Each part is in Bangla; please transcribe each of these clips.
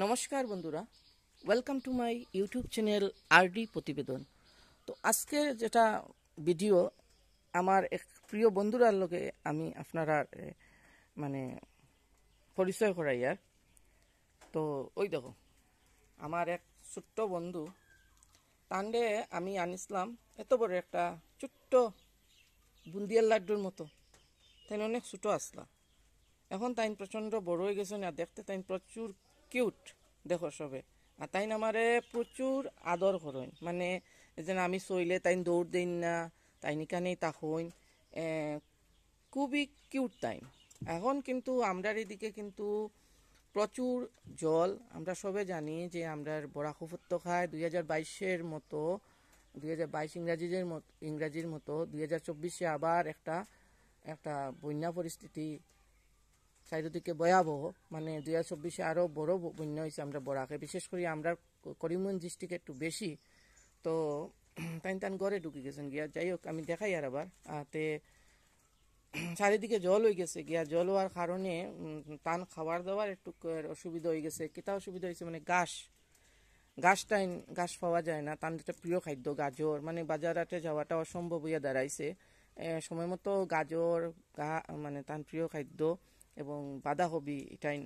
নমস্কার বন্ধুরা, welcome to my YouTube channel RD প্রতিবেদন। তো আজকের যেটা ভিডিও আমার এক প্রিয় বন্ধুরার লগে আমি আপনারা মানে পরিচয় করাইয়ার। তো ওই দেখো আমার এক ছোট্ট বন্ধু, তান্ডে আমি আনিসলাম এত বড় একটা ছোট্ট বুন্দিয়ার লাড্ডুর মতো। তাই অনেক ছোটো আসলা, এখন তাইন প্রচণ্ড বড় হয়ে গেছে না, দেখতে তাইন প্রচুর কিউট দেখো সবে। আর তাইন আমারে প্রচুর আদর করেন, মানে যেন আমি চইলে তাইন দৌড় দিন না, তাইন কানেই তাকইন, খুবই কিউট তাইন। এখন কিন্তু আমরার এদিকে কিন্তু প্রচুর জল, আমরা সবে জানি যে আমরার বরাক উপত্যকায় 2022-এর মতো 2022 ইংরাজির মতো 2024-এ আবার একটা বন্যা পরিস্থিতি চারিদিকে ভয়াবহ, মানে 2024-এ আরও বড় বন্যা হয়েছে আমরা বরাকে, বিশেষ করে আমরা করিমগঞ্জ ডিস্ট্রিক্টে একটু বেশি। তো টান ঘরে ঢুকে গেছেন গিয়া, যাই হোক আমি দেখাই আর আবার তে চারিদিকে জল হয়ে গেছে গিয়া। জল হওয়ার কারণে টান খাবার দাবার একটু অসুবিধা হয়ে গেছে। কিতা অসুবিধা হয়েছে মানে ঘাস পাওয়া যায় না, তার যেটা প্রিয় খাদ্য গাজর, মানে বাজারাতে যাওয়াটা অসম্ভব হইয়া দাঁড়াইছে। সময় মতো গাজর মানে তার প্রিয় খাদ্য এবং বাঁধাকপি এটাই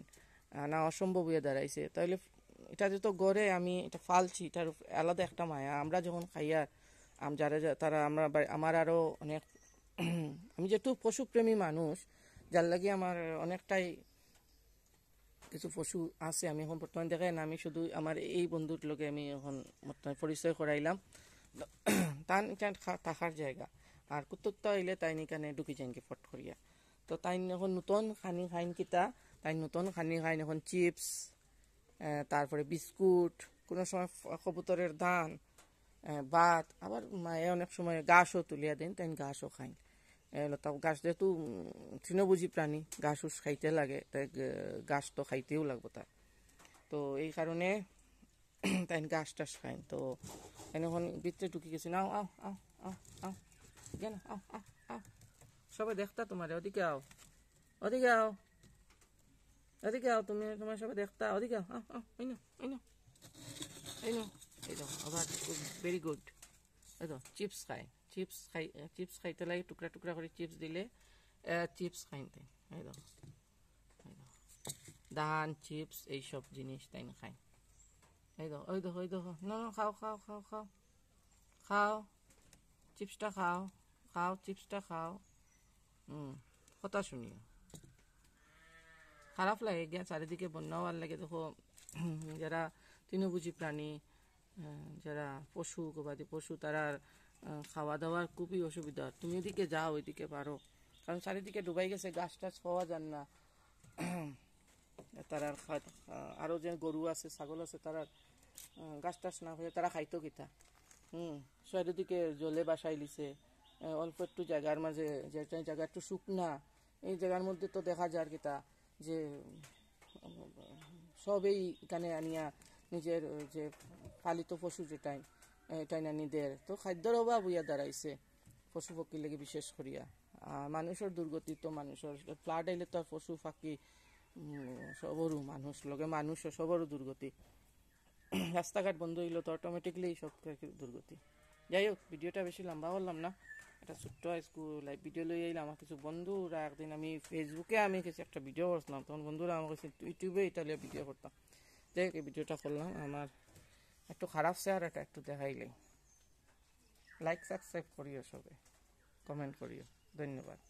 আনা অসম্ভব হইয়া দাঁড়াইছে। তাহলে এটা যেহেতু গড়ে আমি এটা ফালছি, এটার আলাদা একটা মায়া। আমরা যখন খাইয়া যারা তারা আমার আরও অনেক আমি যেহেতু পশুপ্রেমী মানুষ, যার লাগে আমার অনেকটাই কিছু পশু আছে। আমি এখন বর্তমানে দেখাই না, আমি শুধু আমার এই বন্ধুর লোকে আমি এখন বর্তমানে পরিচয় করাইলাম। তান এখানে থাকার জায়গা, আর কুত্তুরটা হইলে তাই এখানে ঢুকি যাইনকে ফট করিয়া। তো তাই এখন নতুন খানি খাইন কিতা, তাই নতুন খানি খাইন এখন চিপস, তারপরে বিস্কুট, কোনো সময় কবুতরের ধান, ভাত, আবার মায়ে অনেক সময় ঘাসও তুলিয়া দেন, তাই ঘাসও খাইন। তাও ঘাস যেহেতু তৃণভোজী প্রাণী, ঘাসও খাইতে লাগে, তাই ঘাস তো খাইতেও লাগবো তার। তো এই কারণে তাই ঘাস টাস খাইন। তো এখন ভিতরে ঢুকে গেছি, নাও আও আও আও আও কেন আও আও আও, সবাই দেখতা তোমার, ওদিকে আও, ওদিকে আও, ওদিকে আও, তুমি তোমার সবাই দেখতা, ওদিকে আও আও আও, এই নো এই নো এই নো, এই দেখো আবার ভেরি গুড। এই তো চিপস চিপস খাইতে লাগে, টুকরা টুকরা করে চিপস দিলে চিপস খাইতে। এই দেখো ধান চিপস এইসব জিনিস তাই না খাই। এই দেখো ওই দেখো ওই দেখো, না খাও খাও খাও খাও খাও, চিপসটা খাও, খাও চিপসটা খাও। কথা শুনিও, খারাপ লাগে গিয়া, চারিদিকে বন্যা হওয়ার লাগে। দেখো যারা তৃণভোজী প্রাণী, যারা গবাদি পশু, তারা খাওয়া দাওয়ার খুবই অসুবিধা। তুমি ওইদিকে যাও, ওইদিকে পারো, কারণ চারিদিকে ডুবাই গেছে, গাছ টাছ পাওয়া যান না। তারা আরও যে গরু আছে ছাগল আছে, তারা গাছ টাছ না হয়ে তারা খাইতো কিতা। চারিদিকে জলে বাসাই লিছে, অল্প একটু জায়গার মাঝে, যেটা জায়গা একটু শুকনা, এই জায়গার মধ্যে তো দেখা যায় কিতা যে সবেই এখানে আনিয়া নিজের যে পালিত পশু যেটাই এটাই না নিদের, তো খাদ্যর অভাব হইয়া দাঁড়াইছে পশু পক্ষীর লেগে, বিশেষ করিয়া মানুষের দুর্গতি। তো মানুষের ফ্লাড আইলে তো পশু পাখি সবরও, মানুষ লগে মানুষও সবরও দুর্গতি। রাস্তাঘাট বন্ধ হইলো তো অটোমেটিকলি সব দুর্গতি। যাই হোক, ভিডিওটা বেশি লম্বা করলাম না, একটা ছোট্ট লাইভ ভিডিও লই আইলাম। আমার কিছু বন্ধুরা একদিন আমি ফেসবুকে আমি কিছু একটা ভিডিও করছিলাম, তখন বন্ধুরা আমার কাছে ইউটিউবে এটা লিয়ে ভিডিও করতাম। যাই হোক, এই ভিডিওটা করলাম। আমার একটু খারাপ চেহারাটা একটু দেখাইলে লাইক সাবস্ক্রাইব করিও, সবে কমেন্ট করিও। ধন্যবাদ।